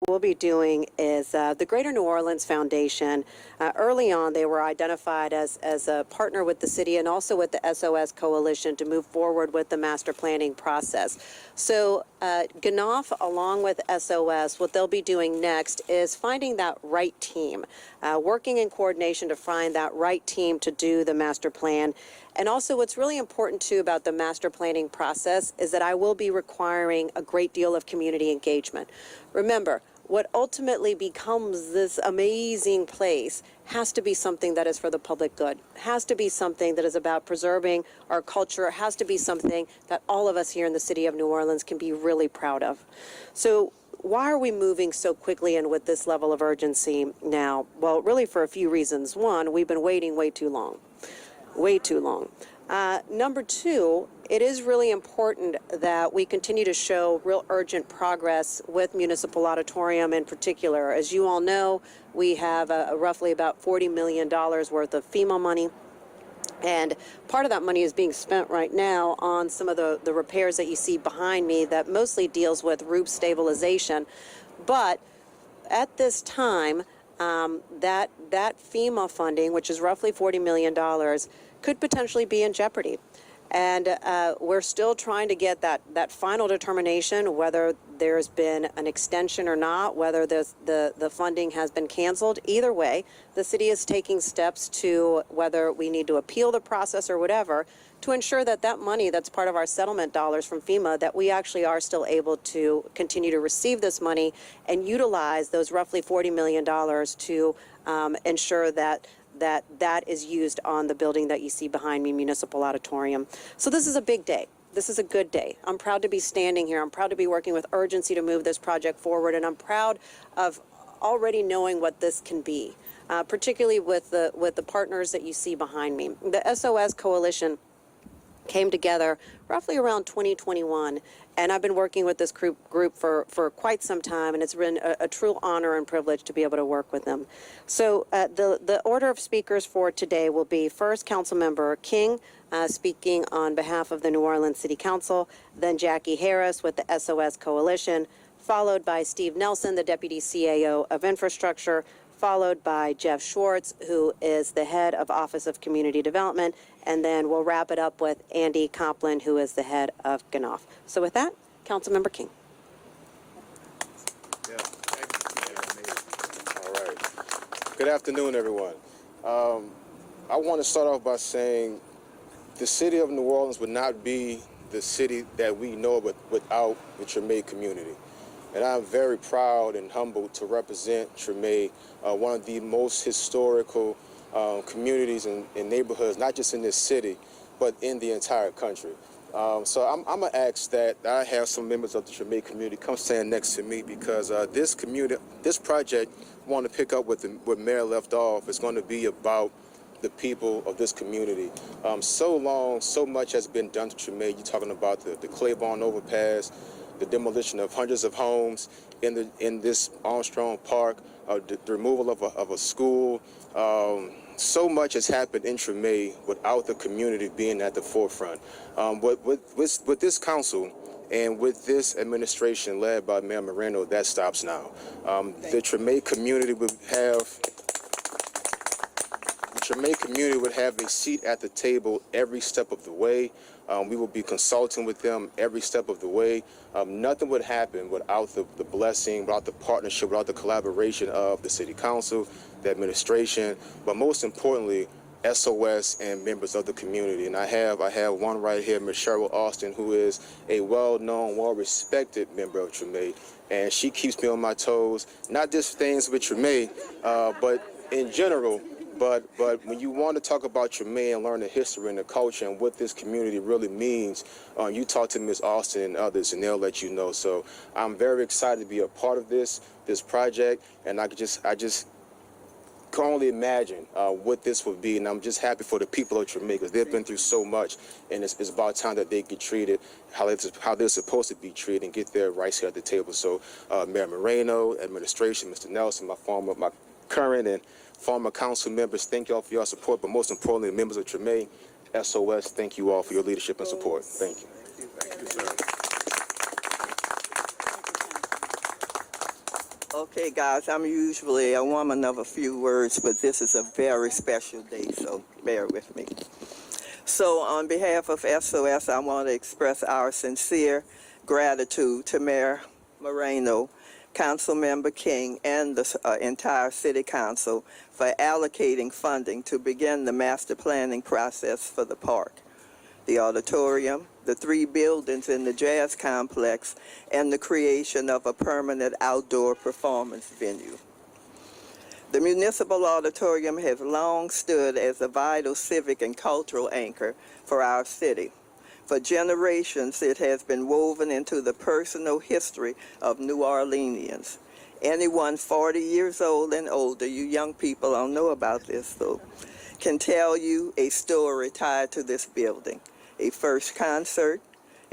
we'll be doing is the Greater New Orleans Foundation. Early on, they were identified as a partner with the city and also with the SOS Coalition to move forward with the master planning process. So GNOF, along with SOS, what they'll be doing next is finding that right team, working in coordination to find that right team to do the master plan. And also what's really important too about the master planning process is that I will be requiring a great deal of community engagement. Remember, what ultimately becomes this amazing place has to be something that is for the public good, has to be something that is about preserving our culture, has to be something that all of us here in the city of New Orleans can be really proud of. So why are we moving so quickly and with this level of urgency now? Well, really for a few reasons. One, we've been waiting way too long. Way too long. Number two, it is really important that we continue to show real urgent progress with Municipal Auditorium in particular. As you all know, we have roughly about $40 million worth of FEMA money. And part of that money is being spent right now on some of the repairs that you see behind me that mostly deals with roof stabilization. But at this time, that FEMA funding, which is roughly $40 million, could potentially be in jeopardy. And we're still trying to get that final determination whether there's been an extension or not, whether the funding has been canceled. Either way, the city is taking steps to whether we need to appeal the process or whatever to ensure that that money that's part of our settlement dollars from FEMA, that we actually are still able to continue to receive this money and utilize those roughly $40 million to ensure that that is used on the building that you see behind me, Municipal Auditorium. So this is a big day. This is a good day. I'm proud to be standing here. I'm proud to be working with urgency to move this project forward, and I'm proud of already knowing what this can be, particularly with the partners that you see behind me. The SOS Coalition came together roughly around 2021, and I've been working with this group for quite some time, and it's been a true honor and privilege to be able to work with them. So the order of speakers for today will be first Councilmember King speaking on behalf of the New Orleans City Council, then Jackie Harris with the SOS Coalition, followed by Steve Nelson, the Deputy CAO of Infrastructure, followed by Jeff Schwartz, who is the head of Office of Community Development, and then we'll wrap it up with Andy Complin, who is the head of GNOF. So with that, Councilmember King. Yeah. All right. Good afternoon, everyone. I want to start off by saying the city of New Orleans would not be the city that we know without the Treme community. And I'm very proud and humbled to represent Treme, one of the most historical communities and neighborhoods, not just in this city, but in the entire country. So I'm going to ask that I have some members of the Treme community come stand next to me, because this project, I want to pick up where Mayor left off. It's going to be about the people of this community. So long, so much has been done to Treme. You're talking about the Claiborne overpass, the demolition of hundreds of homes in this Armstrong Park, the removal of a school. So much has happened in Treme without the community being at the forefront. With this council and with this administration led by Mayor Moreno, that stops now. The Treme community would have a seat at the table every step of the way. We will be consulting with them every step of the way. Nothing would happen without the blessing, without the partnership, without the collaboration of the city council, the administration, but most importantly, SOS and members of the community. And I have one right here, Ms. Cheryl Austin, who is a well-known, well-respected member of Treme, and she keeps me on my toes, not just things with Treme, but in general. But when you want to talk about Treme and learn the history and the culture and what this community really means, you talk to Ms. Austin and others, and they'll let you know. So I'm very excited to be a part of this project, and I just can only imagine what this would be. And I'm just happy for the people of Treme, because they've been through so much, and it's about time that they get treated how they're supposed to be treated and get their rights here at the table. So Mayor Moreno, administration, Mr. Nelson, my current and former council members, thank you all for your support, but most importantly, the members of Treme, SOS, thank you all for your leadership and support. Thank you. Thank you, sir. Okay, guys, I'm usually a woman of a few words, but this is a very special day, so bear with me. So on behalf of SOS, I want to express our sincere gratitude to Mayor Moreno, Councilmember King, and the entire City Council for allocating funding to begin the master planning process for the park, the auditorium, the 3 buildings in the Jazz Complex, and the creation of a permanent outdoor performance venue. The Municipal Auditorium has long stood as a vital civic and cultural anchor for our city. For generations, it has been woven into the personal history of New Orleanians. Anyone 40 years old and older, you young people don't know about this though, can tell you a story tied to this building. A first concert,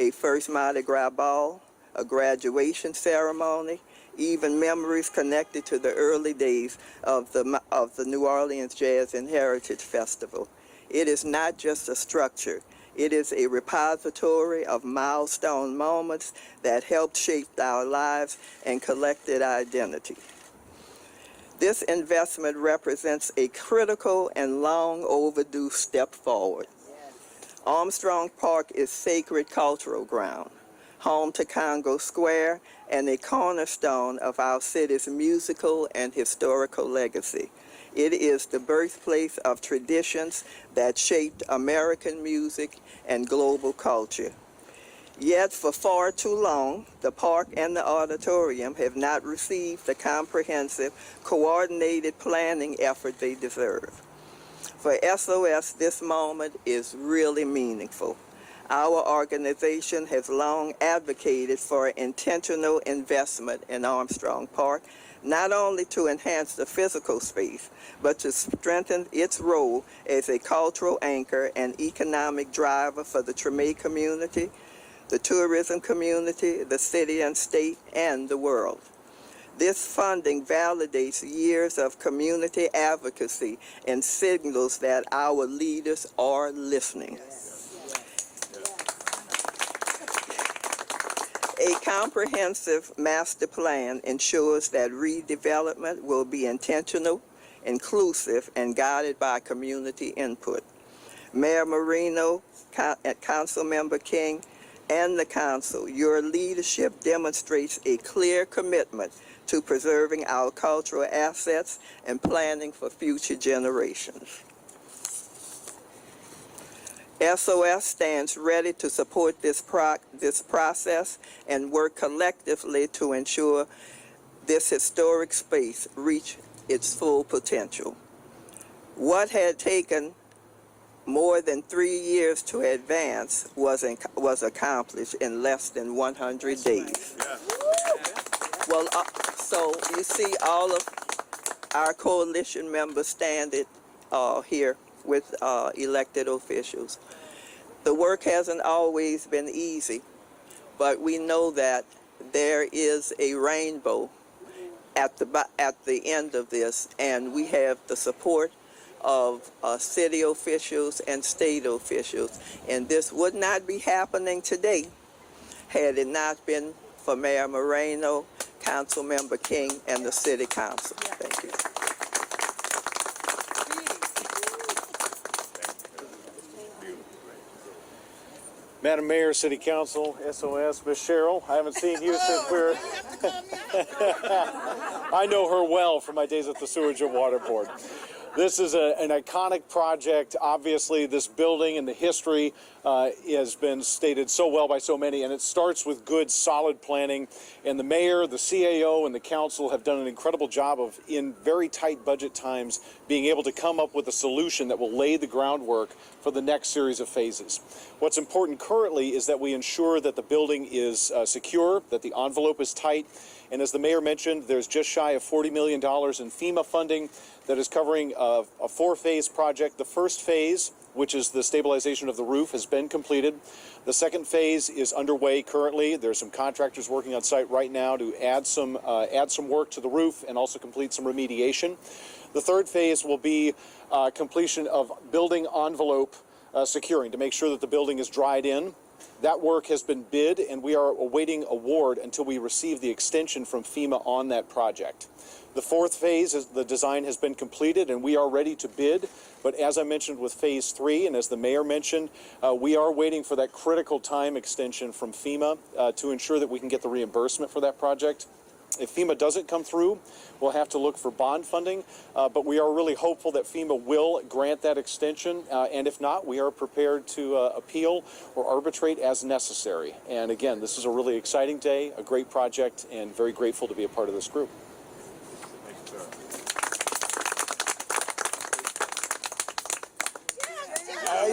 a first Mardi Gras ball, a graduation ceremony, even memories connected to the early days of the New Orleans Jazz and Heritage Festival. It is not just a structure. It is a repository of milestone moments that helped shape our lives and collective identity. This investment represents a critical and long overdue step forward. Armstrong Park is sacred cultural ground, home to Congo Square and a cornerstone of our city's musical and historical legacy. It is the birthplace of traditions that shaped American music and global culture. Yet for far too long, the park and the auditorium have not received the comprehensive, coordinated planning effort they deserve. For SOS, this moment is really meaningful. Our organization has long advocated for intentional investment in Armstrong Park, not only to enhance the physical space, but to strengthen its role as a cultural anchor and economic driver for the Treme community, the tourism community, the city and state, and the world. This funding validates years of community advocacy and signals that our leaders are listening. A comprehensive master plan ensures that redevelopment will be intentional, inclusive, and guided by community input. Mayor Moreno, Councilmember King, and the Council, your leadership demonstrates a clear commitment to preserving our cultural assets and planning for future generations. SOS stands ready to support this process and work collectively to ensure this historic space reach its full potential. What had taken more than 3 years to advance was accomplished in less than 100 days. Well, so you see all of our coalition members standing here with elected officials. The work hasn't always been easy, but we know that there is a rainbow at the end of this, and we have the support of city officials and state officials. And this would not be happening today had it not been for Mayor Moreno, Councilmember King, and the City Council. Thank you. Madam Mayor, City Council, SOS, Ms. Cheryl, I haven't seen you since we were... I know her well from my days at the Sewage and Water Board. This is an iconic project. Obviously, this building and the history has been stated so well by so many, and it starts with good, solid planning. And the mayor, the CAO, and the council have done an incredible job of, in very tight budget times, being able to come up with a solution that will lay the groundwork for the next series of phases. What's important currently is that we ensure that the building is secure, that the envelope is tight, and as the mayor mentioned, there's just shy of $40 million in FEMA funding that is covering a 4-phase project. The first phase, which is the stabilization of the roof, has been completed. The second phase is underway currently. There's some contractors working on site right now to add some work to the roof and also complete some remediation. The third phase will be completion of building envelope securing to make sure that the building is dried in. That work has been bid, and we are awaiting award until we receive the extension from FEMA on that project. The fourth phase, is the design has been completed, and we are ready to bid. But as I mentioned with phase 3, and as the mayor mentioned, we are waiting for that critical time extension from FEMA to ensure that we can get the reimbursement for that project. If FEMA doesn't come through, we'll have to look for bond funding, but we are really hopeful that FEMA will grant that extension, and if not, we are prepared to appeal or arbitrate as necessary. And again, this is a really exciting day, a great project, and very grateful to be a part of this group.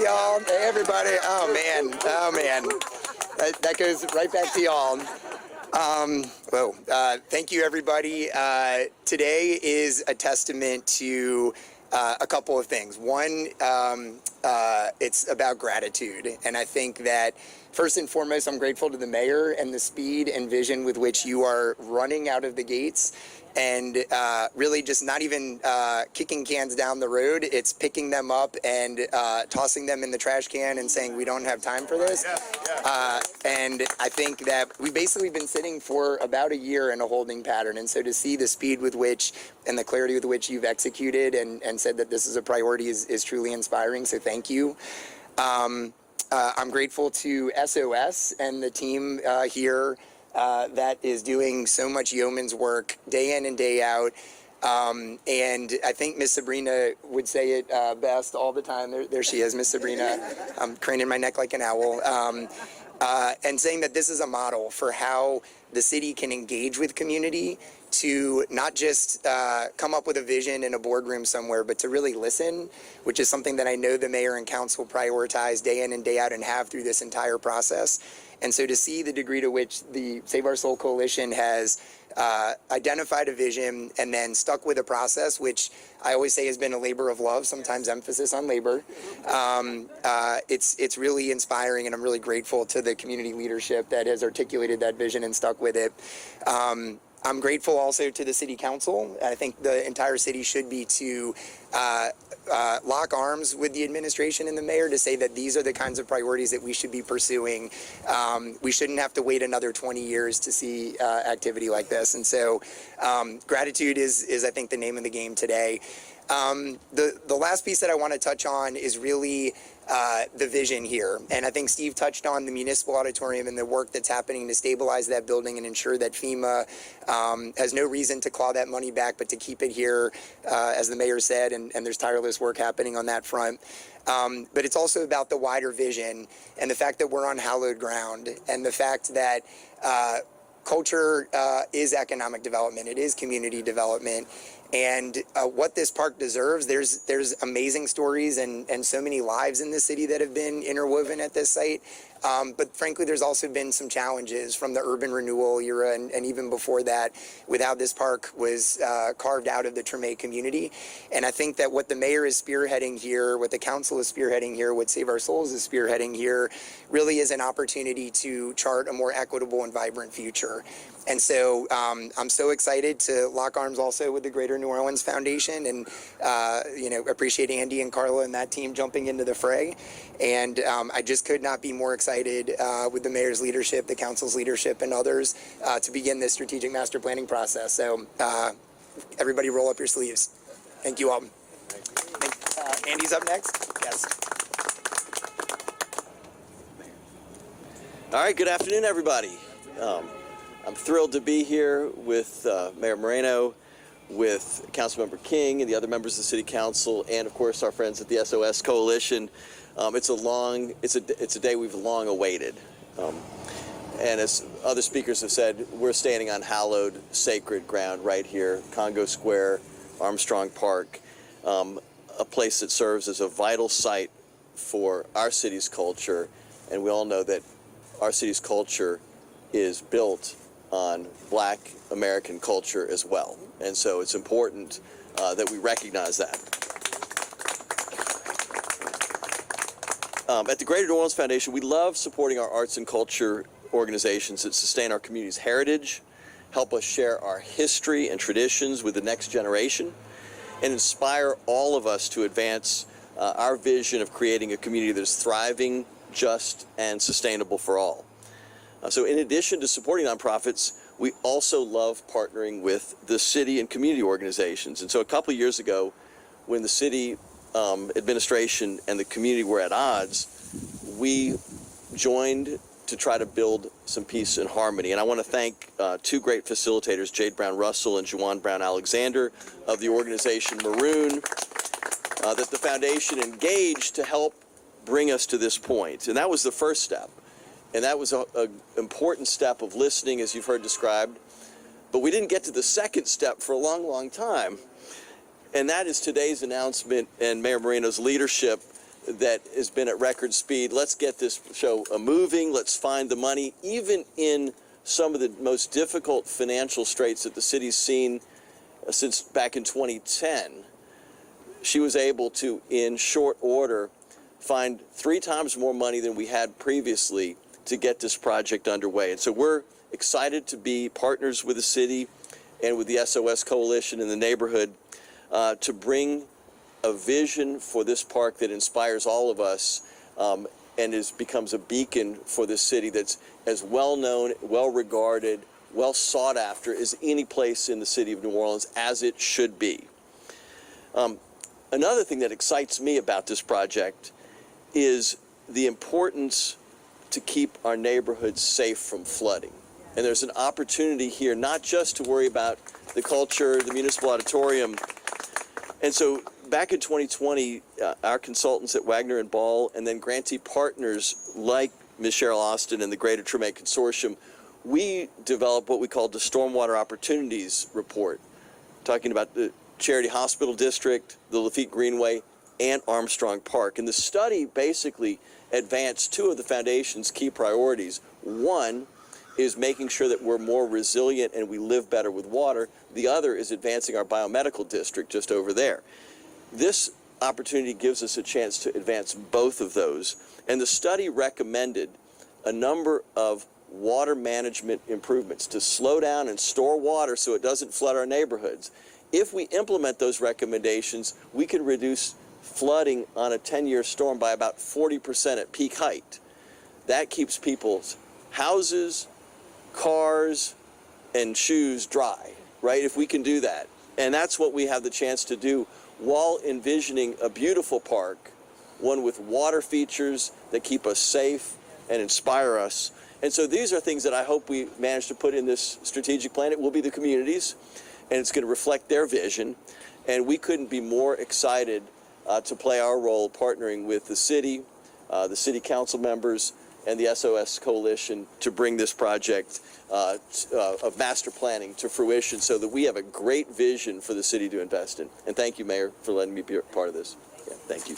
Y'all, hey, everybody. Oh man. That goes right back to y'all. Thank you, everybody. Today is a testament to a couple of things. One, it's about gratitude. And I think that first and foremost, I'm grateful to the mayor and the speed and vision with which you are running out of the gates and really just not even kicking cans down the road. It's picking them up and tossing them in the trash can and saying, we don't have time for this. And I think that we've basically been sitting for about a year in a holding pattern. And so to see the speed with which and the clarity with which you've executed and said that this is a priority is truly inspiring. So thank you. I'm grateful to SOS and the team here that is doing so much yeoman's work day in and day out. And I think Miss Sabrina would say it best all the time. There she is, Miss Sabrina. I'm craning my neck like an owl. And saying that this is a model for how the city can engage with community to not just come up with a vision in a boardroom somewhere, but to really listen, which is something that I know the mayor and council prioritize day in and day out and have through this entire process. And so to see the degree to which the Save Our Soul Coalition has identified a vision and then stuck with a process, which I always say has been a labor of love, sometimes emphasis on labor. It's really inspiring, and I'm really grateful to the community leadership that has articulated that vision and stuck with it. I'm grateful also to the city council. I think the entire city should be to lock arms with the administration and the mayor to say that these are the kinds of priorities that we should be pursuing. We shouldn't have to wait another 20 years to see activity like this. And so gratitude is I think, the name of the game today. The last piece that I want to touch on is really the vision here. And I think Steve touched on the municipal auditorium and the work that's happening to stabilize that building and ensure that FEMA has no reason to claw that money back, but to keep it here, as the mayor said, and there's tireless work happening on that front. But it's also about the wider vision and the fact that we're on hallowed ground and the fact that culture is economic development. It is community development. And what this park deserves, there's amazing stories and so many lives in the city that have been interwoven at this site. But frankly, there's also been some challenges from the urban renewal era and even before that with how this park was carved out of the Treme community. And I think that what the mayor is spearheading here, what the council is spearheading here, what Save Our Souls is spearheading here really is an opportunity to chart a more equitable and vibrant future. And so I'm so excited to lock arms also with the Greater New Orleans Foundation and, appreciate Andy and Carla and that team jumping into the fray. And I just could not be more excited with the mayor's leadership, the council's leadership, and others to begin this strategic master planning process. So everybody roll up your sleeves. Thank you all. Andy's up next. Yes. All right, good afternoon, everybody. I'm thrilled to be here with Mayor Moreno, with Councilmember King and the other members of the City Council, and of course our friends at the SOS Coalition. It's a day we've long awaited. And as other speakers have said, we're standing on hallowed, sacred ground right here, Congo Square, Armstrong Park, a place that serves as a vital site for our city's culture. And we all know that our city's culture is built on Black American culture as well. And so it's important that we recognize that. At the Greater New Orleans Foundation, we love supporting our arts and culture organizations that sustain our community's heritage, help us share our history and traditions with the next generation, and inspire all of us to advance our vision of creating a community that is thriving, just, and sustainable for all. So in addition to supporting nonprofits, we also love partnering with the city and community organizations. And so a couple of years ago, when the city administration and the community were at odds, we joined to try to build some peace and harmony. And I want to thank two great facilitators, Jade Brown Russell and Juwan Brown Alexander of the organization Maroon, that the foundation engaged to help bring us to this point. And that was the first step. And that was an important step of listening, as you've heard described. But we didn't get to the second step for a long, long time. And that is today's announcement and Mayor Moreno's leadership that has been at record speed. Let's get this show moving. Let's find the money. Even in some of the most difficult financial straits that the city's seen since back in 2010, she was able to, in short order, find 3 times more money than we had previously to get this project underway. And so we're excited to be partners with the city and with the SOS Coalition in the neighborhood to bring a vision for this park that inspires all of us and becomes a beacon for this city that's as well known, well regarded, well sought after as any place in the city of New Orleans, as it should be. Another thing that excites me about this project is the importance to keep our neighborhoods safe from flooding. And there's an opportunity here not just to worry about the culture, the municipal auditorium. And so back in 2020, our consultants at Wagner and Ball and then grantee partners like Ms. Cheryl Austin and the Greater Treme Consortium, we developed what we called the Stormwater Opportunities Report, talking about the Charity Hospital District, the Lafitte Greenway, and Armstrong Park. And the study basically advanced 2 of the foundation's key priorities. One is making sure that we're more resilient and we live better with water. The other is advancing our biomedical district just over there. This opportunity gives us a chance to advance both of those. And the study recommended a number of water management improvements to slow down and store water so it doesn't flood our neighborhoods. If we implement those recommendations, we can reduce flooding on a 10-year storm by about 40% at peak height. That keeps people's houses, cars, and shoes dry, right? If we can do that. And that's what we have the chance to do while envisioning a beautiful park, one with water features that keep us safe and inspire us. And so these are things that I hope we manage to put in this strategic plan. It will be the communities, and it's going to reflect their vision. And we couldn't be more excited to play our role partnering with the city council members, and the SOS Coalition to bring this project of master planning to fruition so that we have a great vision for the city to invest in. And thank you, Mayor, for letting me be a part of this. Yeah, thank you.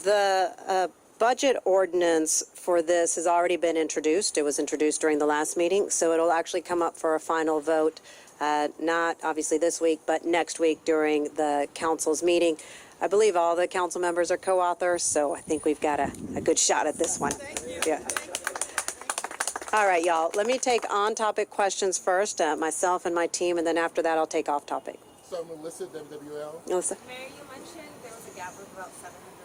The budget ordinance for this has already been introduced. It was introduced during the last meeting, so it'll actually come up for a final vote, not obviously this week, but next week during the council's meeting. I believe all the council members are co-authors, so I think we've got a good shot at this one. Yeah. All right, y'all. Let me take on-topic questions first, myself and my team, and then after that, I'll take off-topic. So Melissa, WWL. Melissa? Mayor, you mentioned there was a gap of about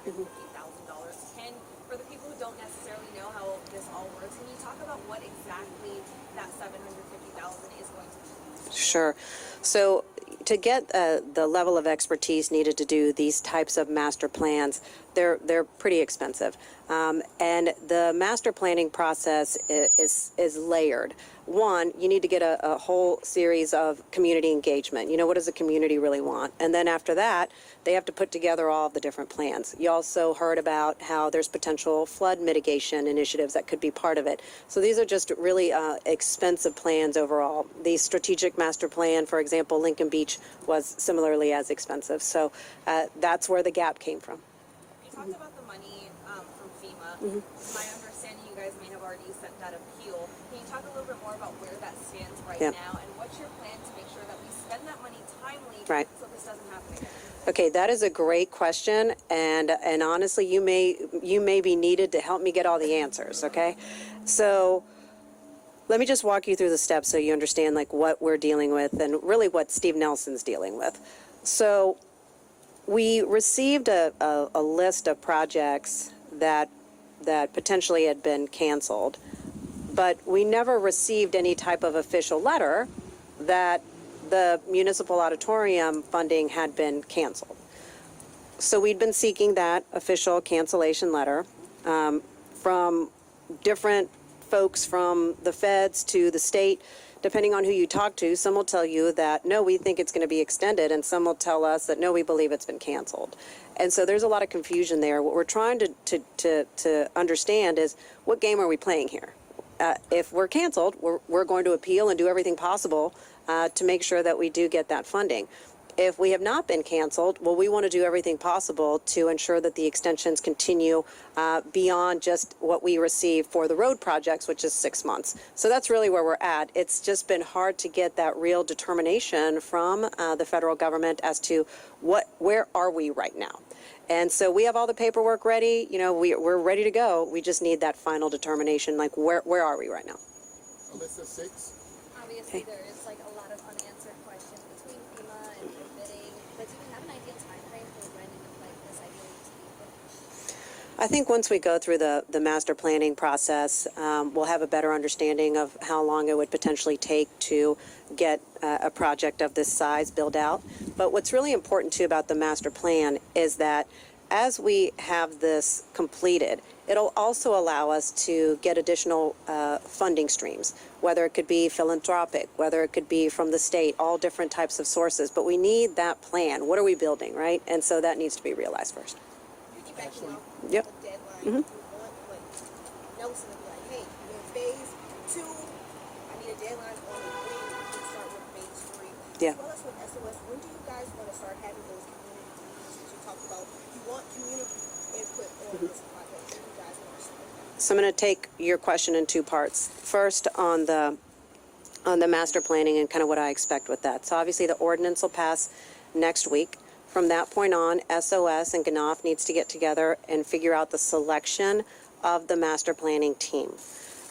$750,000. Can, for the people who don't necessarily know how this all works, can you talk about what exactly that $750,000 is going to be? Sure. So to get the level of expertise needed to do these types of master plans, they're pretty expensive. And the master planning process is layered. One, you need to get a whole series of community engagement. You know, what does the community really want? And then after that, they have to put together all of the different plans. You also heard about how there's potential flood mitigation initiatives that could be part of it. So these are just really expensive plans overall. The strategic master plan, for example, Lincoln Beach, was similarly as expensive. So that's where the gap came from. You talked about the money from FEMA. My understanding, you guys may have already sent that appeal. Can you talk a little bit more about where that stands right now, and what's your plan to make sure that we spend that money timely so this doesn't happen again? Okay, that is a great question, and honestly, you may be needed to help me get all the answers. Okay, so let me just walk you through the steps so you understand like what we're dealing with and really what Steve Nelson's dealing with. So We received a list of projects that potentially had been canceled, but we never received any type of official letter that the municipal auditorium funding had been canceled. So we'd been seeking that official cancellation letter from different folks, from the feds to the state. Depending on who you talk to, some will tell you that, no, we think it's going to be extended, and some will tell us that, no, we believe it's been canceled. And so there's a lot of confusion there. What we're trying to understand is, what game are we playing here? If we're canceled, we're going to appeal and do everything possible to make sure that we do get that funding. If we have not been canceled, well, we want to do everything possible to ensure that the extensions continue beyond just what we receive for the road projects, which is 6 months. So that's really where we're at. It's just been hard to get that real determination from the federal government as to where are we right now. And so we have all the paperwork ready. You know, we're ready to go. We just need that final determination, like where are we right now? Alyssa, 6. Obviously, there is like a lot of unanswered questions between FEMA and the bidding, but do we have an ideal time frame for when like this ideally needs to be finished? I think once we go through the master planning process, we'll have a better understanding of how long it would potentially take to get a project of this size built out. But what's really important too about the master plan is that as we have this completed, it'll also allow us to get additional funding streams, whether it could be philanthropic, whether it could be from the state, all different types of sources. But we need that plan. What are we building, right? And so that needs to be realized first. Piggybacking off Yep. the deadline, you want like Nelson to be like, hey, you're in phase 2. I need a deadline on when we can start with phase 3. Yeah. As well as with SOS, when do you guys want to start having those community meetings that you talked about? You want community input on this project. When do you guys want to start that? So I'm going to take your question in two parts. First, on the master planning and kind of what I expect with that. So obviously the ordinance will pass next week. From that point on, SOS and GNOF needs to get together and figure out the selection of the master planning team.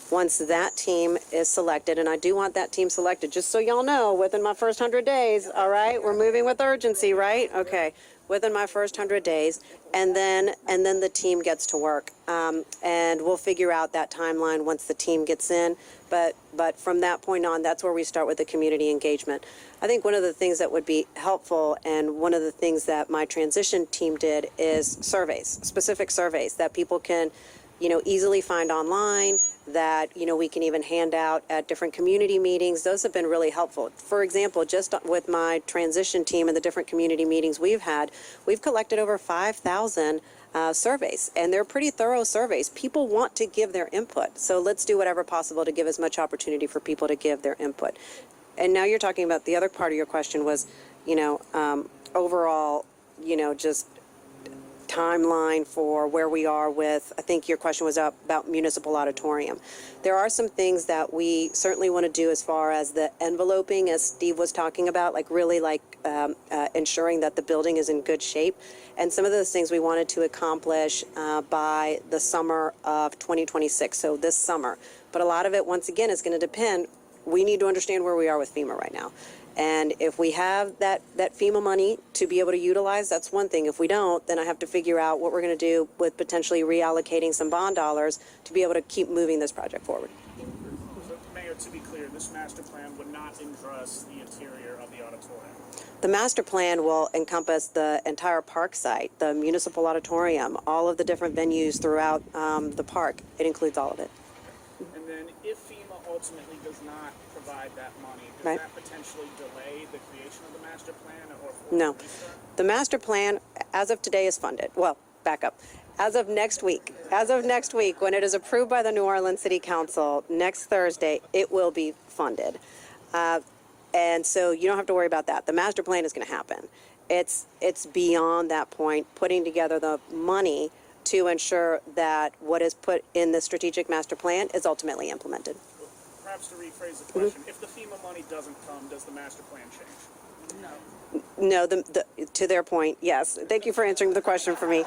Once that team is selected, and I do want that team selected, just so y'all know, within my first 100 days, all right? We're moving with urgency, right? Okay, within my first 100 days, and then the team gets to work. And we'll figure out that timeline once the team gets in. But from that point on, that's where we start with the community engagement. I think one of the things that would be helpful, and one of the things that my transition team did, is surveys, specific surveys that people can, easily find online, that, we can even hand out at different community meetings. Those have been really helpful. For example, just with my transition team and the different community meetings we've had, we've collected over 5,000 surveys, and they're pretty thorough surveys. People want to give their input, so let's do whatever possible to give as much opportunity for people to give their input. And now you're talking about the other part of your question was, overall, just timeline for where we are with, I think your question was about municipal auditorium. There are some things that we certainly want to do as far as the enveloping, as Steve was talking about, like really ensuring that the building is in good shape. And some of those things we wanted to accomplish by the summer of 2026, so this summer. But a lot of it, once again, is going to depend. We need to understand where we are with FEMA right now. And if we have that FEMA money to be able to utilize, that's one thing. If we don't, then I have to figure out what we're going to do with potentially reallocating some bond dollars to be able to keep moving this project forward. So, Mayor, to be clear, this master plan would not address the interior of the auditorium. The master plan will encompass the entire park site, the municipal auditorium, all of the different venues throughout the park. It includes all of it. And then if FEMA ultimately does not provide that money, does Right. that potentially delay the creation of the master plan or No. restart? The master plan, as of today, is funded. Well, back up. As of next week, when it is approved by the New Orleans City Council next Thursday, it will be funded. And so you don't have to worry about that. The master plan is going to happen. It's beyond that point, putting together the money to ensure that what is put in the strategic master plan is ultimately implemented. Perhaps to rephrase the question, if the FEMA money doesn't come, does the master plan change? No, to their point, yes. Thank you for answering the question for me.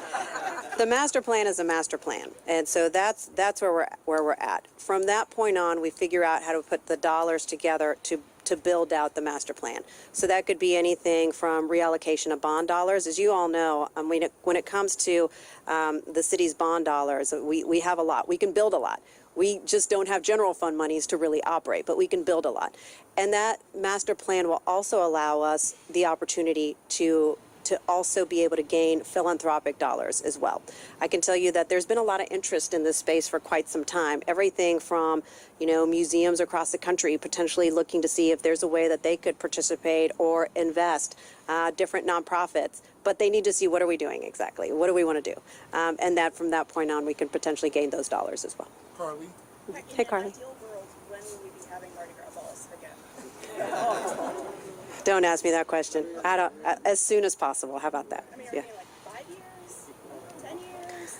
The master plan is a master plan, and so that's where we're at. From that point on, we figure out how to put the dollars together to build out the master plan. So that could be anything from reallocation of bond dollars. As you all know, when it comes to the city's bond dollars, we have a lot. We can build a lot. We just don't have general fund monies to really operate, but we can build a lot. And that master plan will also allow us the opportunity to also be able to gain philanthropic dollars as well. I can tell you that there's been a lot of interest in this space for quite some time. Everything from, museums across the country potentially looking to see if there's a way that they could participate or invest, different nonprofits. But they need to see, what are we doing exactly? What do we want to do? And that from that point on, we can potentially gain those dollars as well. Carly? Hey, Carly. In an ideal world, when will we be having Mardi Gras balls again? Don't ask me that question. I don't, as soon as possible. How about that? I mean, are Yeah. we like 5 years, 10 years,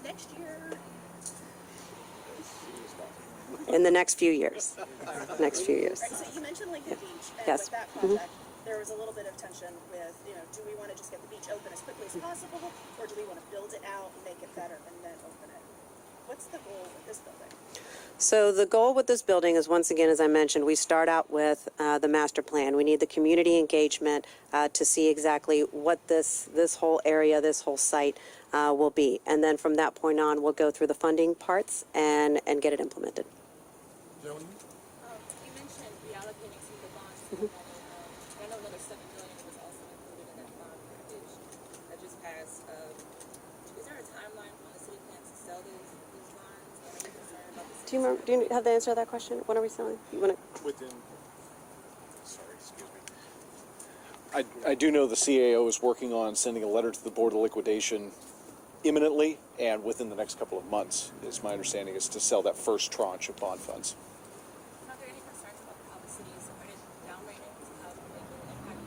next year? In the next few years. Next few years. Right, so you mentioned Lincoln Beach, and Yes. with that project, there was a little bit of tension with, do we want to just get the beach open as quickly as possible, or do we want to build it out, make it better, and then open it? What's the goal with this building? So the goal with this building is, once again, as I mentioned, we start out with the master plan. We need the community engagement to see exactly what this whole area, this whole site will be. And then from that point on, we'll go through the funding parts and get it implemented. Joni? You mentioned reallocating some of the bonds to the local. I know another $7 million was also included in that bond package that just passed. Is there a timeline on the city plans to sell these bonds? Are you concerned about the Do you have the answer to that question? When are we selling? You want to? Within, sorry, excuse me. I do know the CAO is working on sending a letter to the Board of Liquidation imminently, and within the next couple of months, is my understanding, is to sell that first tranche of bond funds. Are there any concerns about how the city is credit downrated, how it will impact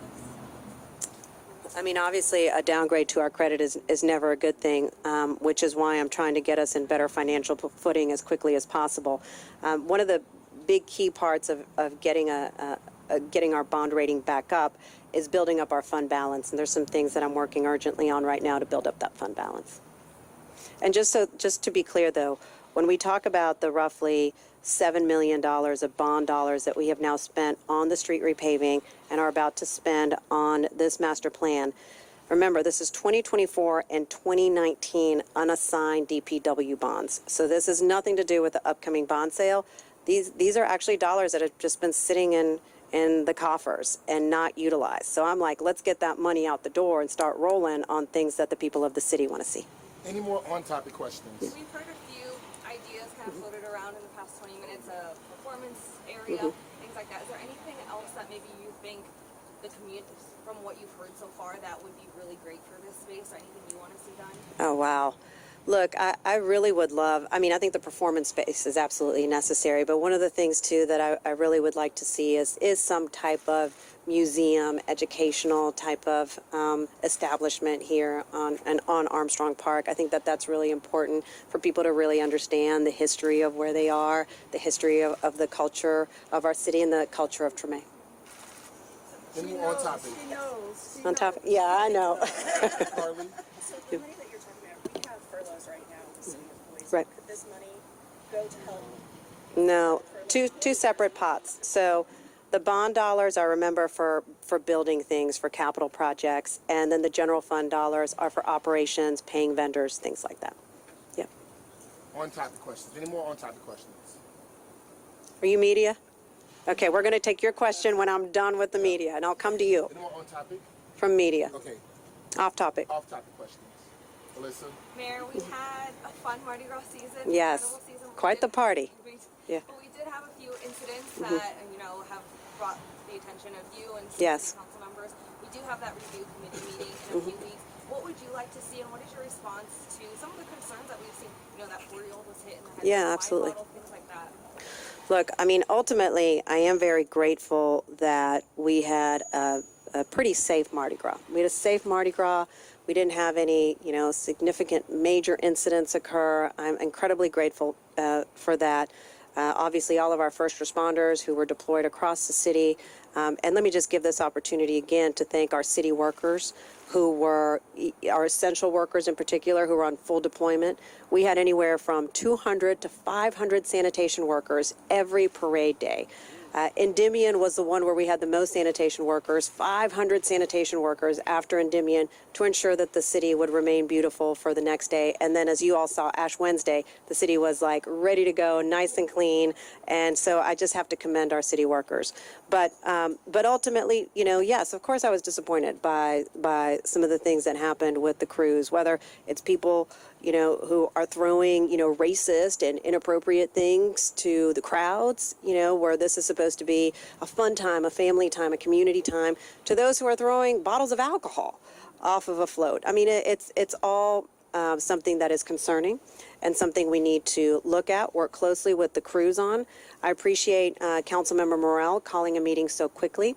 this? I mean, obviously, a downgrade to our credit is never a good thing, which is why I'm trying to get us in better financial footing as quickly as possible. One of the big key parts of getting getting our bond rating back up is building up our fund balance, and there's some things that I'm working urgently on right now to build up that fund balance. And just to be clear, though, when we talk about the roughly $7 million of bond dollars that we have now spent on the street repaving and are about to spend on this master plan, remember, this is 2024 and 2019 unassigned DPW bonds. So this has nothing to do with the upcoming bond sale. These are actually dollars that have just been sitting in the coffers and not utilized. So I'm like, let's get that money out the door and start rolling on things that the people of the city want to see. Any more on-topic questions? We've heard a few ideas kind of floated around in the past 20 minutes, a performance area, things like that. Is there anything else that maybe you think the community, from what you've heard so far, that would be really great for this space, or anything you want to see done? Oh, wow. Look, I really would love, I mean, I think the performance space is absolutely necessary, but one of the things, too, that I really would like to see is some type of museum, educational type of establishment here on Armstrong Park. I think that that's really important for people to really understand the history of where they are, the history of the culture of our city and the culture of Treme. Any more on-topic? On top, yeah, I know. Carly? So the money that you're talking about, we have furloughs right now with city employees. Right. Could this money go to help? No, two separate pots. So the bond dollars are, remember, for building things, for capital projects, and then the general fund dollars are for operations, paying vendors, things like that. Yeah. On-topic questions. Any more on-topic questions? Are you media? Okay, we're going to take your question when I'm done with the media, and I'll come to you Any more on-topic? from media. Okay. Off topic. Off-topic questions. Alyssa? Mayor, we had a fun Mardi Gras season. Yes. Carnival season. We Quite the did- party. Yeah. But we did have a few incidents that, have brought the attention of you and some Yes. council members. We do have that review committee meeting in a few weeks. What would you like to see, and what is your response to some of the concerns that we've seen? That 4-year-old was hit in the head Yeah, with a wine absolutely. bottle, things like that. Look, I mean, ultimately, I am very grateful that we had a pretty safe Mardi Gras. We had a safe Mardi Gras. We didn't have any, significant major incidents occur. I'm incredibly grateful for that. obviously all of our first responders who were deployed across the city. And let me just give this opportunity again to thank our city workers who were our essential workers in particular who were on full deployment. We had anywhere from 200 to 500 sanitation workers every parade day. Endymion was the one where we had the most sanitation workers, 500 sanitation workers after Endymion to ensure that the city would remain beautiful for the next day. And then as you all saw, Ash Wednesday, the city was like ready to go, nice and clean. And so I just have to commend our city workers. But ultimately, you know, yes, of course I was disappointed by some of the things that happened with the crews, whether it's people, you know, who are throwing, you know, racist and inappropriate things to the crowds, you know, where this is supposed to be a fun time, a family time, a community time, to those who are throwing bottles of alcohol off of a float. I mean, it's all something that is concerning and something we need to look at, work closely with the crews on. I appreciate Councilmember Morrell calling a meeting so quickly.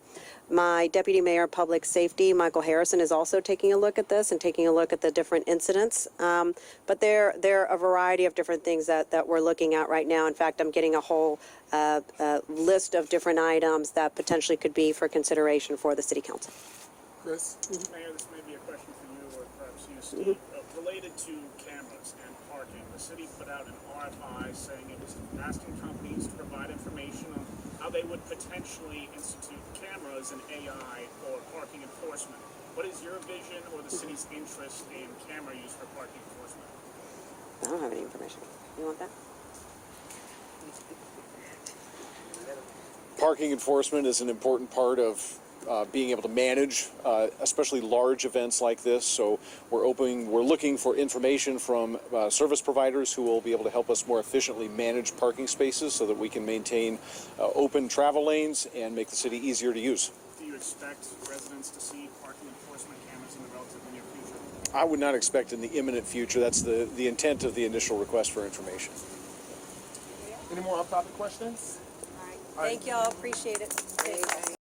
My Deputy Mayor of Public Safety, Michael Harrison, is also taking a look at this and taking a look at the different incidents. But there are a variety of different things that we're looking at right now. In fact, I'm getting a whole list of different items that potentially could be for consideration for the City Council. Chris? Mayor, this may be a question for you or perhaps you, Steve. Related to cameras and parking, the city put out an RFI saying it was asking companies to provide information on how they would potentially institute cameras and AI for parking enforcement. What is your vision or the city's interest in camera use for parking enforcement? I don't have any information. You want that? Parking enforcement is an important part of being able to manage, especially large events like this. So we're looking for information from service providers who will be able to help us more efficiently manage parking spaces so that we can maintain open travel lanes and make the city easier to use. Do you expect residents to see parking enforcement cameras in the relatively near future? I would not expect in the imminent future. That's the intent of the initial request for information. Any more off-topic questions? All right. Thank y'all. Appreciate it.